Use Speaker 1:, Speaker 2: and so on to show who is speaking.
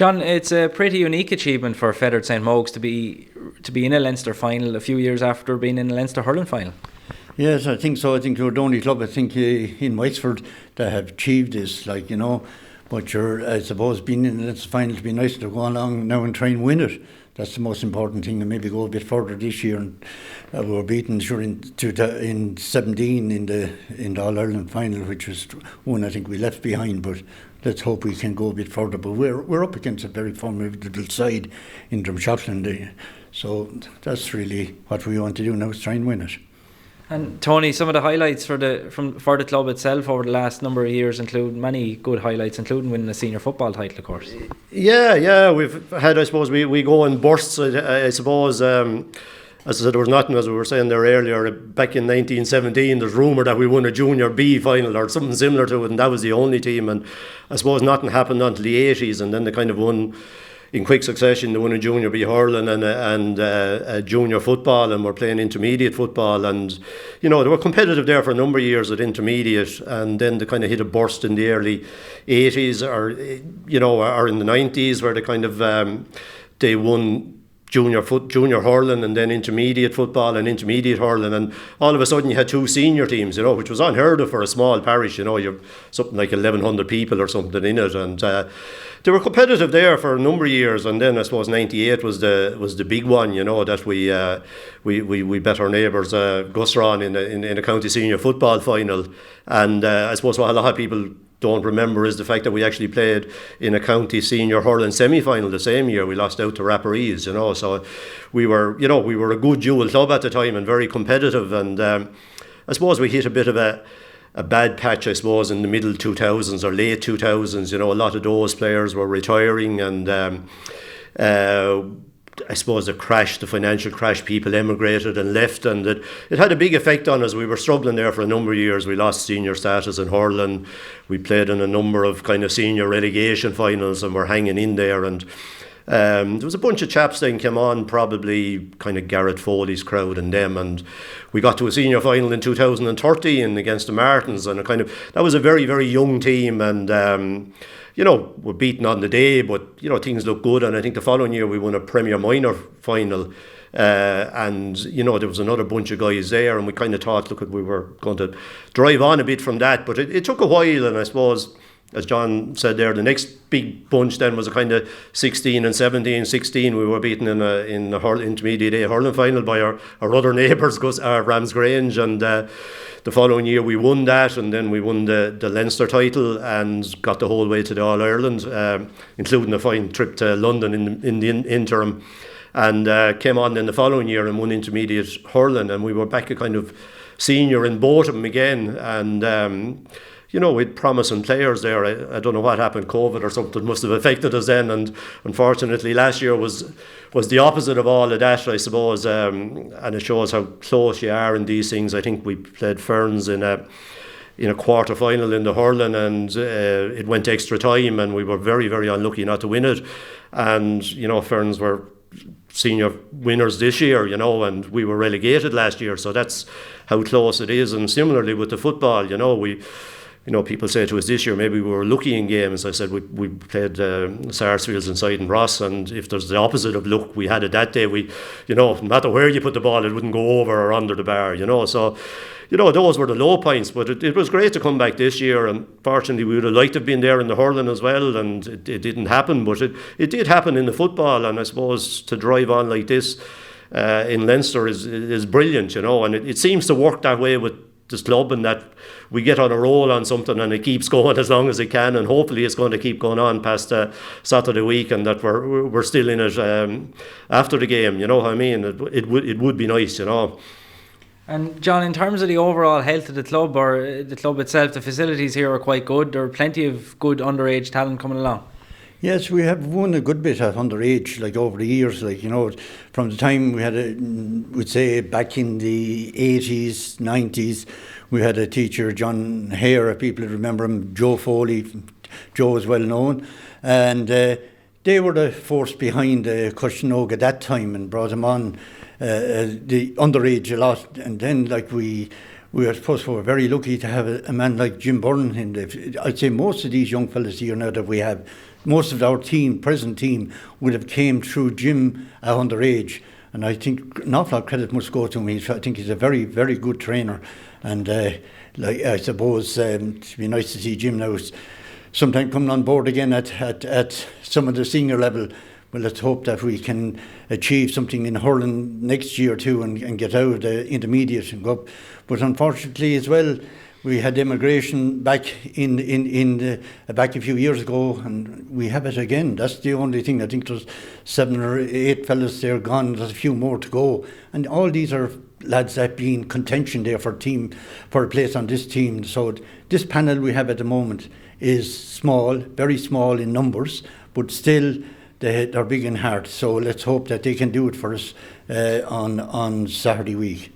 Speaker 1: John, it's a pretty unique achievement for Fethard St. Mogs to be in a Leinster final a few years after being in a Leinster hurling final.
Speaker 2: Yes, I think so. I think we're the only club, I think, in Wexford that have achieved this, like, you know. But I suppose being in the Leinster final would be nice to go along now and try and win it. That's the most important thing, and maybe go a bit further this year. And we were beaten in 17 in the All Ireland final, which was one I think we left behind. But let's hope we can go a bit further. But we're up against a very formidable side in Dunshaughlin, so that's really what we want to do now, is try and win it.
Speaker 1: And Tony, some of the highlights for the club itself over the last number of years include many good highlights, including winning a senior football title, of course.
Speaker 3: Yeah, we've had, I suppose, we go in bursts, I suppose. As I said, there was nothing, as we were saying there earlier, back in 1917, there's rumour that we won a Junior B final or something similar to it, and that was the only team. And I suppose nothing happened until the 80s, and then they kind of won in quick succession. They won a Junior B hurling and a junior football, and were playing intermediate football. And, you know, they were competitive there for a number of years at intermediate, and then they kind of hit a burst in the early 80s or in the 90s, where they kind of they won junior hurling and then intermediate football and intermediate hurling, and all of a sudden you had two senior teams, you know, which was unheard of for a small parish. You know, you're something like 1,100 people or something in it, and they were competitive there for a number of years. And then I suppose 98 was the big one, you know, that we bet our neighbours Gusran in a county senior football final. And I suppose what a lot of people don't remember is the fact that we actually played in a county senior hurling semi-final the same year. We lost out to Rapparees, you know, so we were a good dual club at the time and very competitive. And I suppose we hit a bit of a bad patch, I suppose, in the middle 2000s or late 2000s. You know, a lot of those players were retiring, and I suppose the financial crash, people emigrated and left, and it had a big effect on us. We were struggling there for a number of years. We lost senior status in hurling. We played in a number of kind of senior relegation finals and were hanging in there. And there was a bunch of chaps then came on, probably kind of Garrett Foley's crowd and them, and we got to a senior final in 2013 against the Martins, and that was a very, very young team, and you know, we're beaten on the day, but, you know, things look good. And I think the following year we won a Premier Minor final, and, you know, there was another bunch of guys there, and we kind of thought, look, we were going to drive on a bit from that, but it took a while. And I suppose, as John said there, the next big bunch then was a kind of 16 and 17. 16 we were beaten in the intermediate A hurling final by our other neighbours, Ramsgrange, and the following year we won that, and then we won the Leinster title and got the whole way to the All Ireland, including a fine trip to London in the interim, and came on then the following year and won intermediate hurling, and we were back a kind of senior in both of them again. And you know, we'd promising players there. I don't know what happened, COVID or something must have affected us then, and unfortunately last year was the opposite of all of that, I suppose, and it shows how close you are in these things. I think we played Ferns in a quarter final in the hurling, and it went extra time, and we were very, very unlucky not to win it. And, you know, Ferns were senior winners this year, you know, and we were relegated last year, so that's how close it is. And similarly with the football, you know, people say to us this year, maybe we were lucky in games. I said we played Sarsfields inside and Ross, and if there's the opposite of luck, we had it that day. No matter where you put the ball, it wouldn't go over or under the bar, you know. So, you know, those were the low points, but it was great to come back this year. And fortunately, we would have liked to have been there in the hurling as well, and it didn't happen, but it did happen in the football. And I suppose to drive on like this in Leinster is brilliant, you know, and it seems to work that way with this club, and that we get on a roll on something and it keeps going as long as it can, and hopefully it's going to keep going on past Saturday week, and that we're still in it after the game, you know what I mean. It would be nice, you know.
Speaker 1: And John, in terms of the overall health of the club or the club itself, the facilities here are quite good. There are plenty of good underage talent coming along.
Speaker 2: Yes, we have won a good bit at underage, like over the years, like, you know, from the time we had we'd say back in the 80s, 90s, we had a teacher, John Hare, people remember him, Joe Foley. Joe is well known, and they were the force behind Cushionog at that time and brought him on the underage a lot. And then, like, we were supposed to, we're very lucky to have a man like Jim Byrne in I'd say most of these young fellas here now that we have, most of our present team, would have came through gym at underage. And I think an awful lot of credit must go to him. I think he's a very, very good trainer. And I suppose it'd be nice to see Jim now sometime coming on board again at some of the senior level. Well, let's hope that we can achieve something in hurling next year too, and get out of the intermediate and go up. But unfortunately as well, we had immigration back back a few years ago, and we have it again. That's the only thing. I think there's 7 or 8 fellas there gone. There's a few more to go, and all these are lads that be in contention there for a place on this team. So this panel we have at the moment is small, very small in numbers, but still they're big in heart. So let's hope that they can do it for us on Saturday week.